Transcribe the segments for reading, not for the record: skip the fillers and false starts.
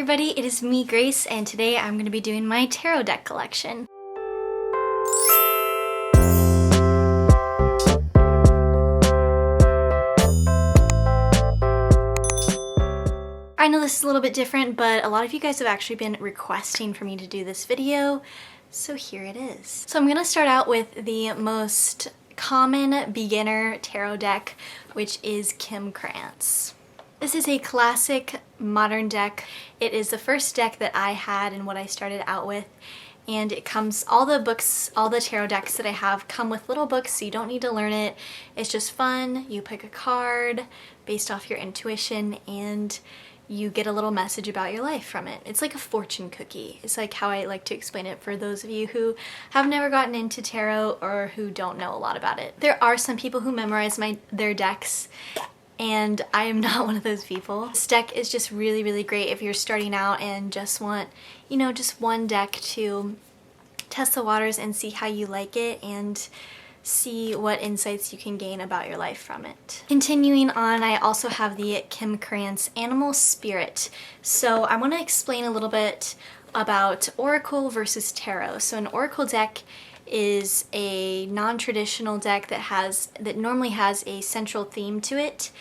everybody, it is me, Grace, and today I'm going to be doing my tarot deck collection. I know this is a little bit different, but a lot of you guys have actually been requesting for me to do this video, so here it is. So I'm going to start out with the most common beginner tarot deck, which is krans. This is a classic modern deck. It is the first deck that I had and what I started out with, and it comes, all the books, all the tarot decks that I have come with little books, so you don't need to learn it. It's just fun. You pick a card based off your intuition and you get a little message about your life from it. It's like a fortune cookie. It's like how I like to explain it for those of you who have never gotten into tarot or who don't know a lot about it. There are some people who memorize their decks, and I am not one of those people. This deck is just really, really great if you're starting out and just want, you know, just one deck to test the waters and see how you like it and see what insights you can gain about your life from it. Continuing on, I also have the krans Animal Spirit. So I want to explain a little bit about Oracle versus Tarot. So an Oracle deck is a non-traditional deck that normally has a central theme to it.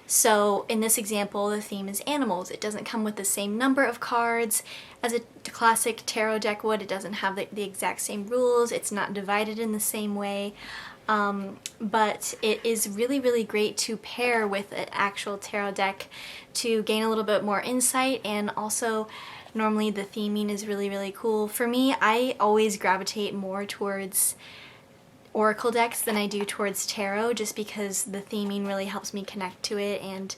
So in this example, the theme is animals. It doesn't come with the same number of cards as a classic tarot deck would. It doesn't have the exact same rules. It's not divided in the same way. But it is really, really great to pair with an actual tarot deck to gain a little bit more insight, and also normally the theming is really, really cool. For me, I always gravitate more towards Oracle decks than I do towards tarot, just because the theming really helps me connect to it and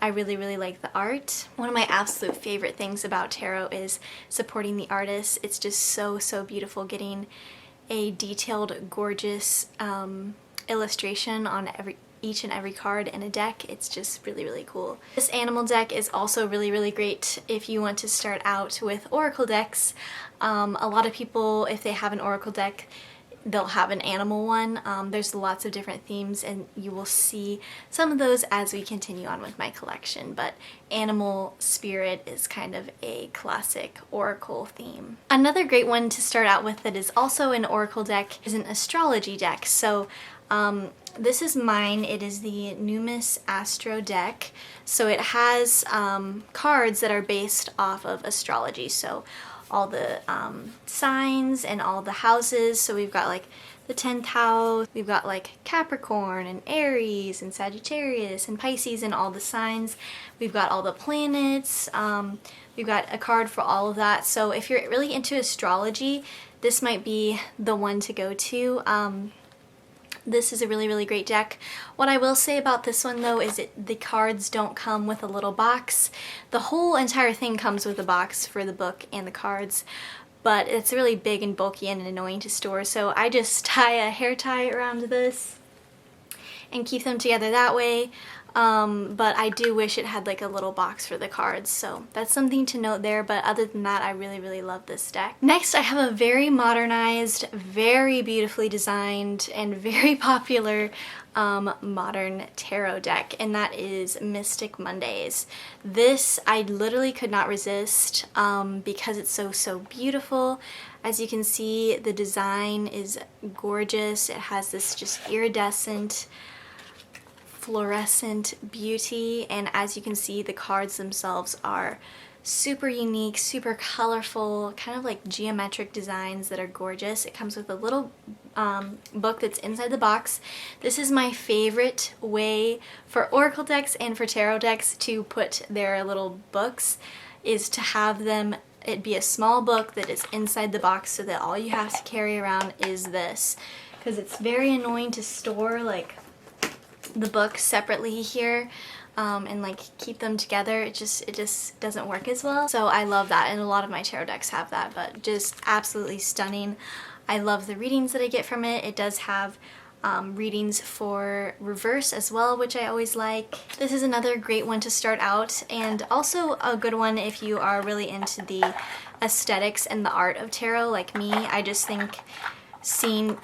I really, really like the art. One of my absolute favorite things about tarot is supporting the artists. It's just so, so beautiful getting a detailed, gorgeous illustration on each and every card in a deck. It's just really, really cool. This animal deck is also really, really great if you want to start out with Oracle decks. A lot of people, if they have an Oracle deck, they'll have an animal one. There's lots of different themes, and you will see some of those as we continue on with my collection, but Animal Spirit is kind of a classic Oracle theme. Another great one to start out with that is also an Oracle deck is an Astrology deck. So this is mine. It is the numinous astro deck. So it has cards that are based off of astrology. So all the signs and all the houses. So we've got like the 10th house, we've got like Capricorn and Aries and Sagittarius and Pisces and all the signs. We've got all the planets. We've got a card for all of that. So if you're really into astrology, this might be the one to go to. This is a really, really great deck. What I will say about this one though is the cards don't come with a little box. The whole entire thing comes with a box for the book and the cards, but it's really big and bulky and annoying to store, so I just tie a hair tie around this and keep them together that way. But I do wish it had like a little box for the cards, so that's something to note there. But other than that, I really, really love this deck. Next, I have a very modernized, very beautifully designed, and very popular modern tarot deck, and that is Mystic Mondays. This I literally could not resist because it's so, so beautiful. As you can see, the design is gorgeous. It has this just iridescent, fluorescent beauty, and as you can see, the cards themselves are super unique, super colorful, kind of like geometric designs that are gorgeous. It comes with a little book that's inside the box. This is my favorite way for Oracle decks and for tarot decks to put their little books, is to have it be a small book that is inside the box, so that all you have to carry around is this, because it's very annoying to store like the book separately here and like keep them together. It just doesn't work as well. So I love that, and a lot of my tarot decks have that, but just absolutely stunning. I love the readings that I get from it. It does have readings for reverse as well, which I always like. This is another great one to start out, and also a good one if you are really into the aesthetics and the art of tarot like me. I just think seeing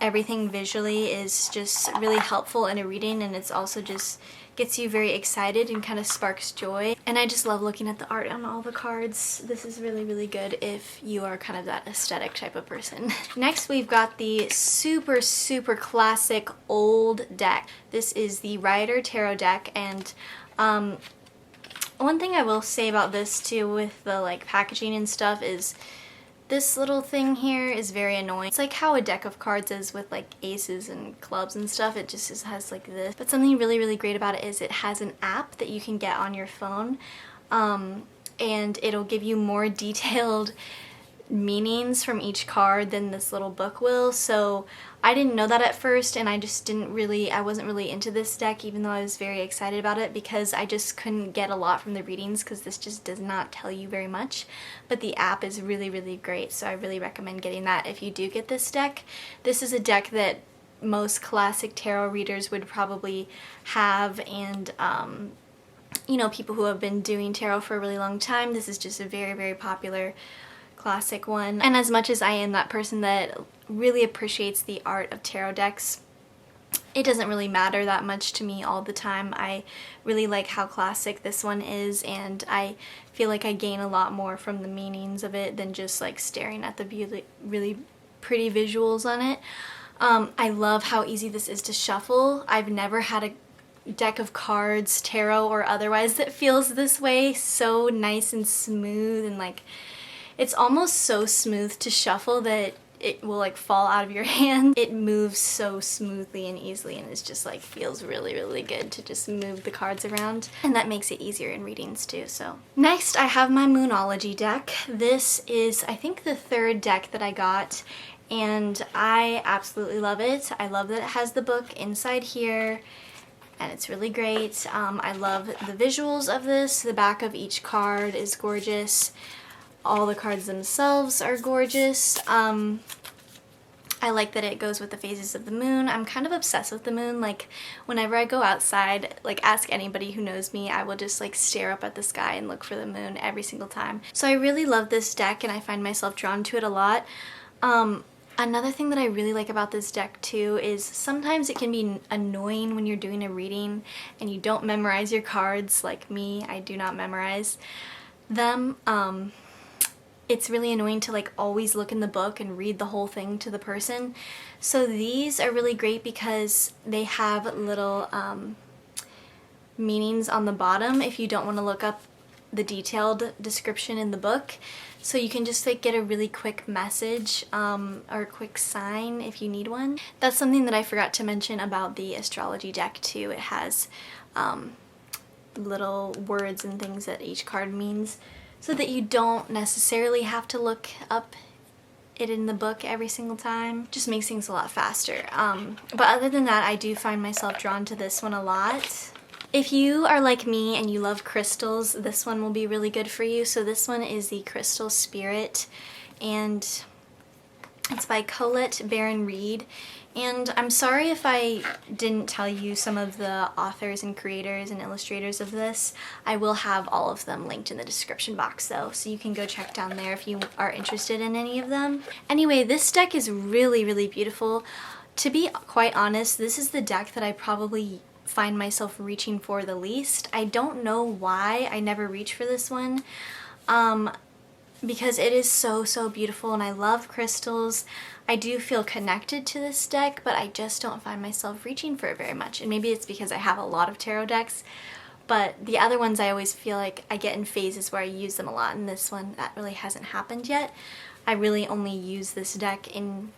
everything visually is just really helpful in a reading, and it's also just gets you very excited and kind of sparks joy. And I just love looking at the art on all the cards. This is really, really good if you are kind of that aesthetic type of person. Next, we've got the super, super classic old deck. This is the Rider Tarot deck, and one thing I will say about this too with the like packaging and stuff is this little thing here is very annoying. It's like how a deck of cards is with like aces and clubs and stuff. It just has like this. But something really, really great about it is it has an app that you can get on your phone, and it'll give you more detailed meanings from each card than this little book will. So I didn't know that at first, and I wasn't really into this deck, even though I was very excited about it, because I just couldn't get a lot from the readings because this just does not tell you very much. But the app is really, really great, so I really recommend getting that if you do get this deck. This is a deck that most classic tarot readers would probably have, and you know, people who have been doing tarot for a really long time. This is just a very, very popular classic one. And as much as I am that person that really appreciates the art of tarot decks, it doesn't really matter that much to me all the time. I really like how classic this one is, and I feel like I gain a lot more from the meanings of it than just like staring at the really pretty visuals on it. I love how easy this is to shuffle. I've never had a deck of cards, tarot or otherwise, that feels this way. So nice and smooth, and like it's almost so smooth to shuffle that it will like fall out of your hand. It moves so smoothly and easily, and it's just like feels really, really good to just move the cards around, and that makes it easier in readings too. So next I have my Moonology deck. This is, I think, the third deck that I got, and I absolutely love it. I love that it has the book inside here, and it's really great. I love the visuals of this. The back of each card is gorgeous. All the cards themselves are gorgeous. I like that it goes with the phases of the moon. I'm kind of obsessed with the moon. Like whenever I go outside, like ask anybody who knows me, I will just like stare up at the sky and look for the moon every single time. So I really love this deck, and I find myself drawn to it a lot. Another thing that I really like about this deck too is sometimes it can be annoying when you're doing a reading and you don't memorize your cards like me. I do not memorize them. It's really annoying to like always look in the book and read the whole thing to the person. So these are really great because they have little meanings on the bottom if you don't want to look up the detailed description in the book. So you can just like get a really quick message or a quick sign if you need one. That's something that I forgot to mention about the astrology deck too. It has little words and things that each card means, so that you don't necessarily have to look up it in the book every single time. Just makes things a lot faster. But other than that, I do find myself drawn to this one a lot. If you are like me and you love crystals, this one will be really good for you. So this one is the Crystal Spirit, and it's by Colette-baron Reid. And I'm sorry if I didn't tell you some of the authors and creators and illustrators of this. I will have all of them linked in the description box though, so you can go check down there if you are interested in any of them. Anyway, this deck is really, really beautiful. To be quite honest, this is the deck that I probably find myself reaching for the least. I don't know why I never reach for this one. Because it is so, so beautiful, and I love crystals. I do feel connected to this deck, but I just don't find myself reaching for it very much. And maybe it's because I have a lot of tarot decks, but the other ones I always feel like I get in phases where I use them a lot, and this one, that really hasn't happened yet. I really only use this deck in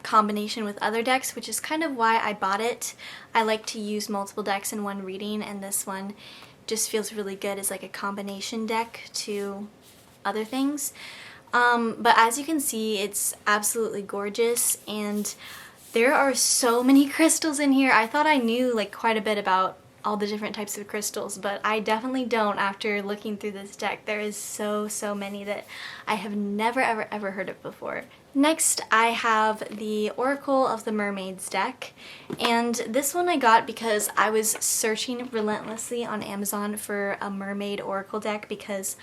combination with other decks, which is kind of why I bought it. I like to use multiple decks in one reading, and this one just feels really good as like a combination deck to other things. But as you can see, it's absolutely gorgeous, and there are so many crystals in here. I thought I knew like quite a bit about all the different types of crystals, but I definitely don't after looking through this deck. There is so many that I have never ever heard of before. Next, I have the Oracle of the Mermaids deck, and this one I got because I was searching relentlessly on Amazon for a mermaid oracle deck because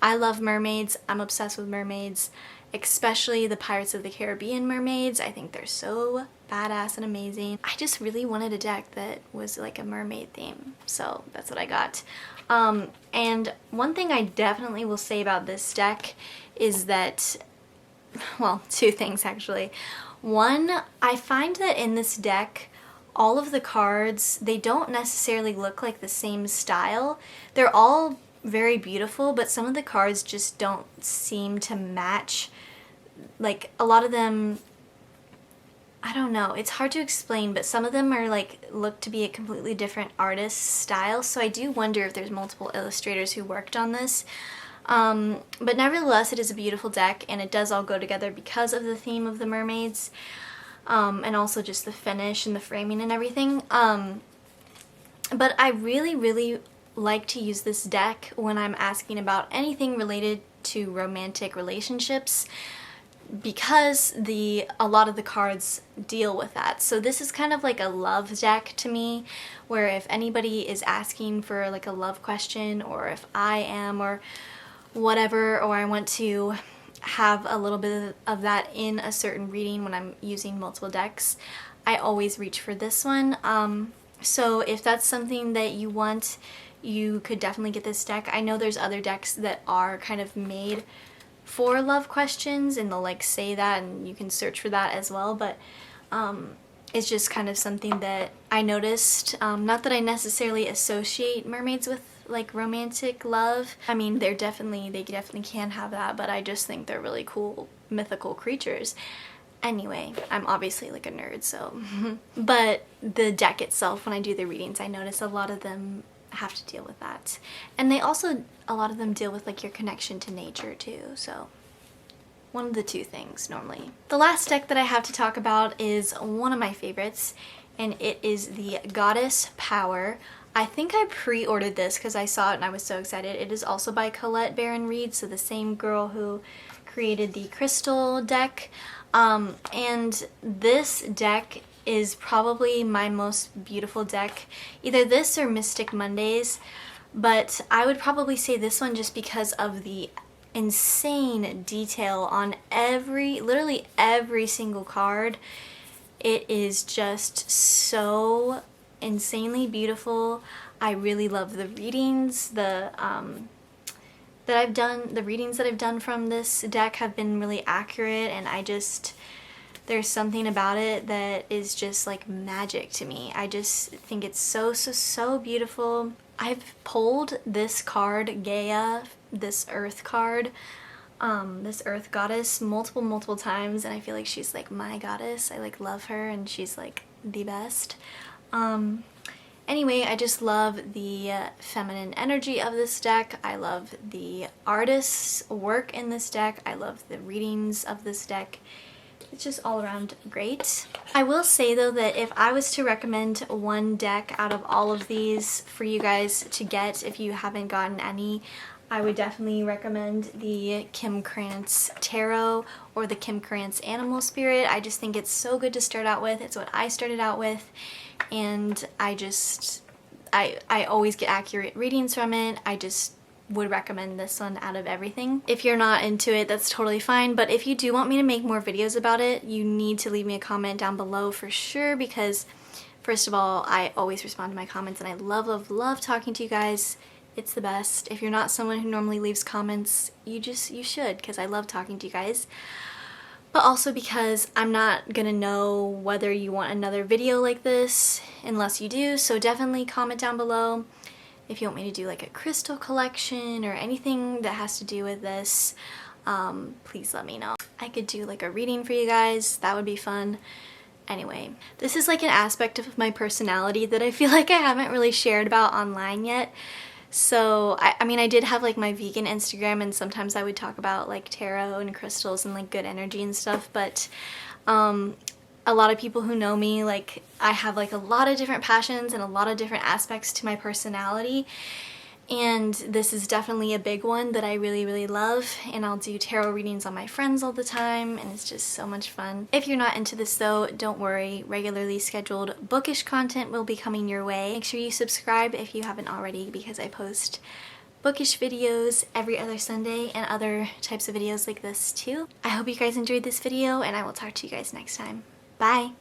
I love mermaids. I'm obsessed with mermaids, especially the Pirates of the Caribbean mermaids. I think they're so badass and amazing. I just really wanted a deck that was like a mermaid theme, so that's what I got. And one thing I definitely will say about this deck is that, well, two things actually. One, I find that in this deck, all of the cards, they don't necessarily look like the same style. They're all very beautiful, but some of the cards just don't seem to match. Like, a lot of them, I don't know, it's hard to explain, but some of them are like, look to be a completely different artist's style, so I do wonder if there's multiple illustrators who worked on this. But nevertheless, it is a beautiful deck, and it does all go together because of the theme of the mermaids, and also just the finish and the framing and everything. But I really like to use this deck when I'm asking about anything related to romantic relationships, because a lot of the cards deal with that. So this is kind of like a love deck to me, where if anybody is asking for like a love question, or if I am, or whatever, or I want to have a little bit of that in a certain reading when I'm using multiple decks, I always reach for this one. So if that's something that you want, you could definitely get this deck. I know there's other decks that are kind of made for love questions, and they'll like say that, and you can search for that as well, but it's just kind of something that I noticed. Not that I necessarily associate mermaids with like romantic love. I mean, they definitely can have that, but I just think they're really cool mythical creatures. Anyway, I'm obviously like a nerd, so but the deck itself, when I do the readings, I notice a lot of them have to deal with that. And they also, a lot of them deal with like your connection to nature too, so one of the two things normally. The last deck that I have to talk about is one of my favorites, and it is the Goddess Power. I think I pre-ordered this because I saw it and I was so excited. It is also by colette-baron Reid, so the same girl who created the crystal deck. And this deck is probably my most beautiful deck. Either this or Mystic Mondays, but I would probably say this one just because of the insane detail on literally every single card. It is just so insanely beautiful. I really love the readings. The readings that I've done from this deck have been really accurate, and there's something about it that is just like magic to me. I just think it's so beautiful. I've pulled this card, Gaia, this earth card, this earth goddess, multiple times, and I feel like she's like my goddess. I like love her, and she's like the best. Anyway, I just love the feminine energy of this deck. I love the artist's work in this deck. I love the readings of this deck. It's just all around great. I will say though that if I was to recommend one deck out of all of these for you guys to get, if you haven't gotten any, I would definitely recommend the Kim Krans Tarot or the Kim Krans Animal Spirit. I just think it's so good to start out with. It's what I started out with, and I always get accurate readings from it. I just would recommend this one out of everything. If you're not into it, that's totally fine, but if you do want me to make more videos about it, you need to leave me a comment down below for sure, because first of all, I always respond to my comments, and I love talking to you guys. It's the best. If you're not someone who normally leaves comments, you should, because I love talking to you guys. But also because I'm not gonna know whether you want another video like this unless you do, so definitely comment down below if you want me to do like a crystal collection or anything that has to do with this. Please let me know. I could do like a reading for you guys. That would be fun. Anyway, this is like an aspect of my personality that I feel like I haven't really shared about online yet. So, I mean, I did have like my vegan Instagram, and sometimes I would talk about like tarot and crystals and like good energy and stuff, but a lot of people who know me, like, I have like a lot of different passions and a lot of different aspects to my personality, and this is definitely a big one that I really love, and I'll do tarot readings on my friends all the time, and it's just so much fun. If you're not into this though, don't worry, regularly scheduled bookish content will be coming your way. Make sure you subscribe if you haven't already, because I post bookish videos every other Sunday and other types of videos like this too. I hope you guys enjoyed this video, and I will talk to you guys next time. Bye!